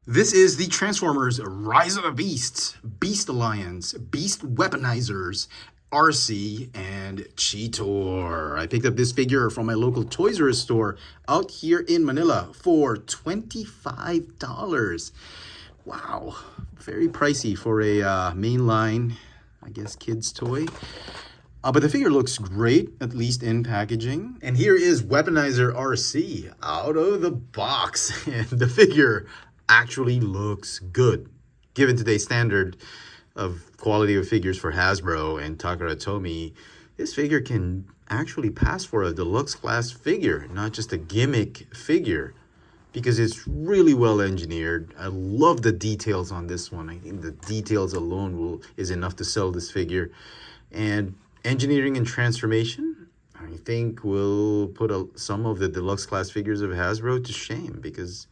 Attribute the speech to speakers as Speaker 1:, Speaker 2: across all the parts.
Speaker 1: This is the Transformers Rise of the Beasts, Beast Alliance, Beast Weaponizers, Arcee, and Cheetor. I picked up this figure from my local Toys R Us store out here in Manila for $25. Wow, very pricey for a mainline, I guess, kids toy. But the figure looks great, at least in packaging. And here is Weaponizer Arcee out of the box. And the figure actually looks good. Given today's standard of quality of figures for Hasbro and Takara Tomy, this figure can actually pass for a deluxe class figure, not just a gimmick figure, because it's really well engineered. I love the details on this one. I think the details alone is enough to sell this figure. And engineering and transformation, I think, will put some of the deluxe class figures of Hasbro to shame, because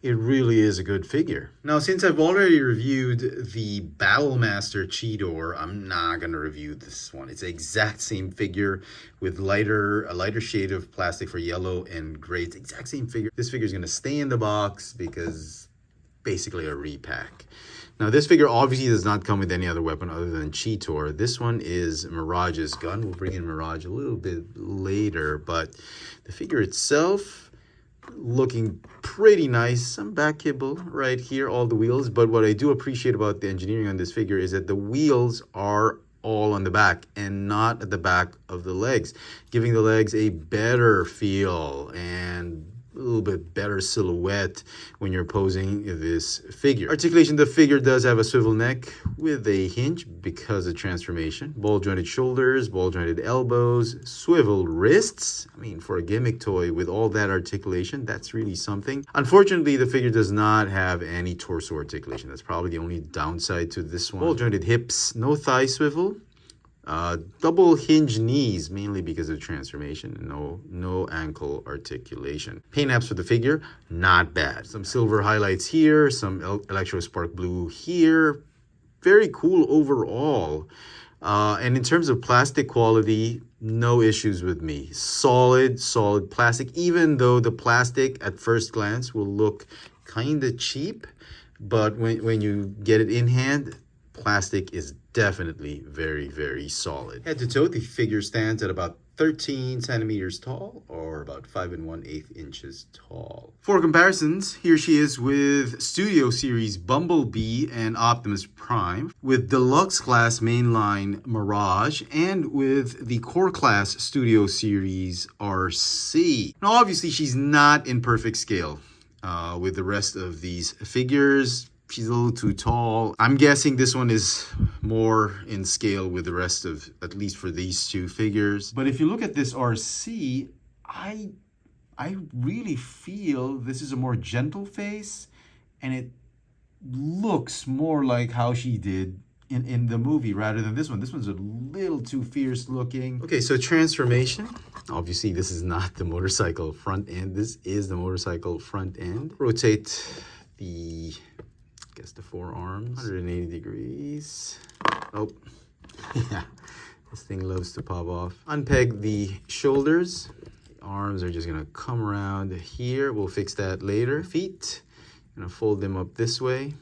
Speaker 1: it really is a good figure. Now, since I've already reviewed the Battlemaster Cheetor, I'm not going to review this one. It's the exact same figure with a lighter shade of plastic for yellow and gray. It's the exact same figure. This figure is going to stay in the box because basically a repack. Now, this figure obviously does not come with any other weapon other than Cheetor. This one is Mirage's gun. We'll bring in Mirage a little bit later, but the figure itself looking pretty nice. Some back kibble right here, all the wheels. But what I do appreciate about the engineering on this figure is that the wheels are all on the back and not at the back of the legs, giving the legs a better feel and a little bit better silhouette when you're posing this figure. Articulation, the figure does have a swivel neck with a hinge because of transformation. Ball jointed shoulders, ball jointed elbows, swivel wrists. I mean, for a gimmick toy with all that articulation, that's really something. Unfortunately, the figure does not have any torso articulation. That's probably the only downside to this one. Ball jointed hips, no thigh swivel. Double hinge knees, mainly because of transformation. No ankle articulation. Paint apps for the figure, not bad. Some silver highlights here, some electro spark blue here. Very cool overall. And in terms of plastic quality, no issues with me. Solid plastic, even though the plastic at first glance will look kind of cheap, but when you get it in hand, plastic is definitely very, very solid. Head to toe, the figure stands at about 13 centimeters tall, or about 5 1/8 inches tall. For comparisons, here she is with Studio Series Bumblebee and Optimus Prime, with Deluxe Class Mainline Mirage, and with the Core Class Studio Series Arcee. Now, obviously, she's not in perfect scale with the rest of these figures. She's a little too tall. I'm guessing this one is more in scale with the rest of, at least for these two figures. But if you look at this Arcee, I really feel this is a more gentle face, and it looks more like how she did in the movie rather than this one. This one's a little too fierce looking. Okay, so transformation. Obviously, this is not the motorcycle front end. This is the motorcycle front end. Rotate the forearms 180 degrees. Oh, yeah, this thing loves to pop off. Unpeg the shoulders. The arms are just gonna come around here. We'll fix that later. Feet, gonna fold them up this way.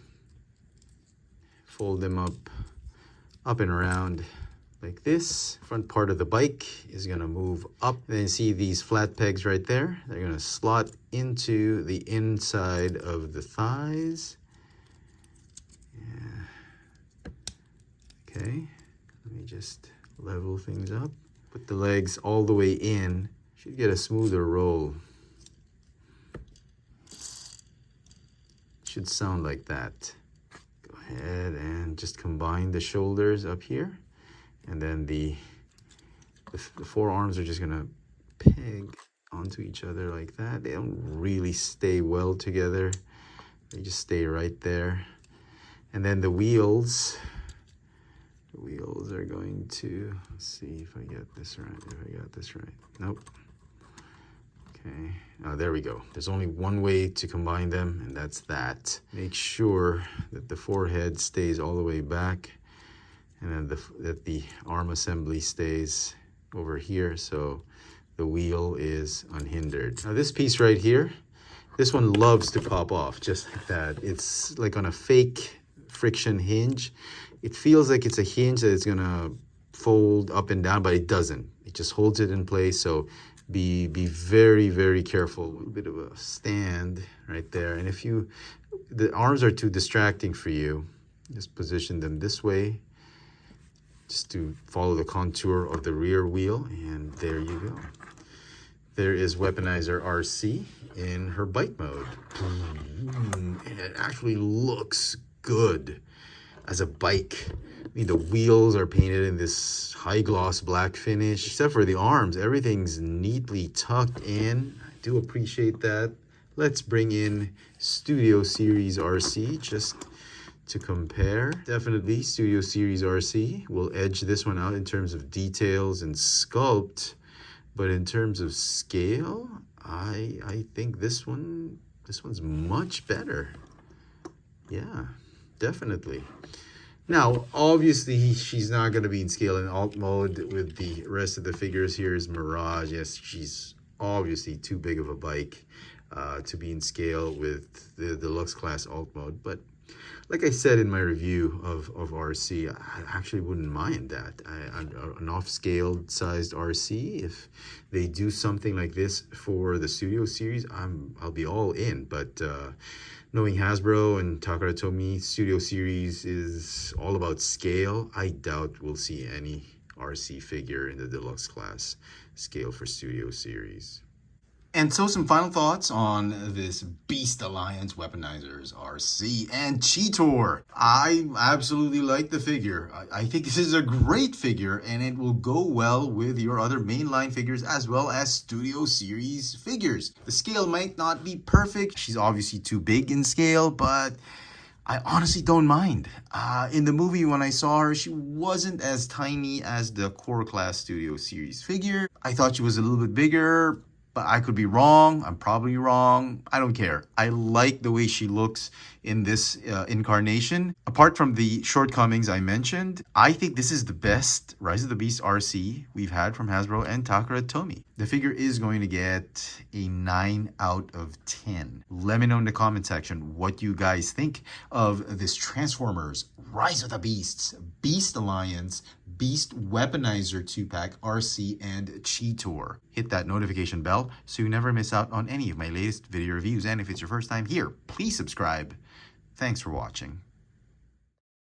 Speaker 1: Fold them up and around like this. Front part of the bike is gonna move up. Then see these flat pegs right there? They're gonna slot into the inside of the thighs. Okay, let me just level things up. Put the legs all the way in. Should get a smoother roll. Should sound like that. Go ahead and just combine the shoulders up here. And then the forearms are just gonna peg onto each other like that. They don't really stay well together. They just stay right there. And then the wheels are going to, let's see if I get this right. Nope. Okay, there we go. There's only one way to combine them, and that's that. Make sure that the forehead stays all the way back, and then that the arm assembly stays over here, so the wheel is unhindered. Now this piece right here, This one loves to pop off just like that. It's like on a fake friction hinge. It feels like it's a hinge that it's gonna fold up and down, but it doesn't. It just holds it in place. So be very, very careful. A little bit of a stand right there. And if the arms are too distracting for you, just position them this way, just to follow the contour of the rear wheel, and there you go. There is Weaponizer Arcee in her bike mode. And it actually looks good as a bike. I mean, the wheels are painted in this high gloss black finish, except for the arms. Everything's neatly tucked in. I do appreciate that. Let's bring in Studio Series Arcee just to compare. Definitely Studio Series Arcee will edge this one out in terms of details and sculpt. But in terms of scale, I think this one's much better. Yeah, definitely. Now, obviously, she's not going to be in scale in alt mode with the rest of the figures. Here's Mirage. Yes, she's obviously too big of a bike to be in scale with the deluxe class alt mode. But like I said in my review of Arcee, I actually wouldn't mind that. An off-scaled sized Arcee, if they do something like this for the Studio Series, I'll be all in. But knowing Hasbro and Takara Tomy, Studio Series is all about scale. I doubt we'll see any Arcee figure in the deluxe class scale for Studio Series. And so some final thoughts on this Beast Alliance Weaponizers Arcee and Cheetor. I absolutely like the figure. I think this is a great figure, and it will go well with your other mainline figures as well as Studio Series figures. The scale might not be perfect. She's obviously too big in scale, but I honestly don't mind. In the movie, when I saw her, she wasn't as tiny as the core class Studio Series figure. I thought she was a little bit bigger, but I could be wrong. I'm probably wrong. I don't care. I like the way she looks in this incarnation. Apart from the shortcomings I mentioned, I think this is the best Rise of the Beast Arcee we've had from Hasbro and Takara Tomy. The figure is going to get a 9 out of 10. Let me know in the comment section what you guys think of this Transformers Rise of the Beasts Beast Alliance Beast Weaponizer 2-pack Arcee and Cheetor. Hit that notification bell so you never miss out on any of my latest video reviews. And if it's your first time here, please subscribe. Thanks for watching.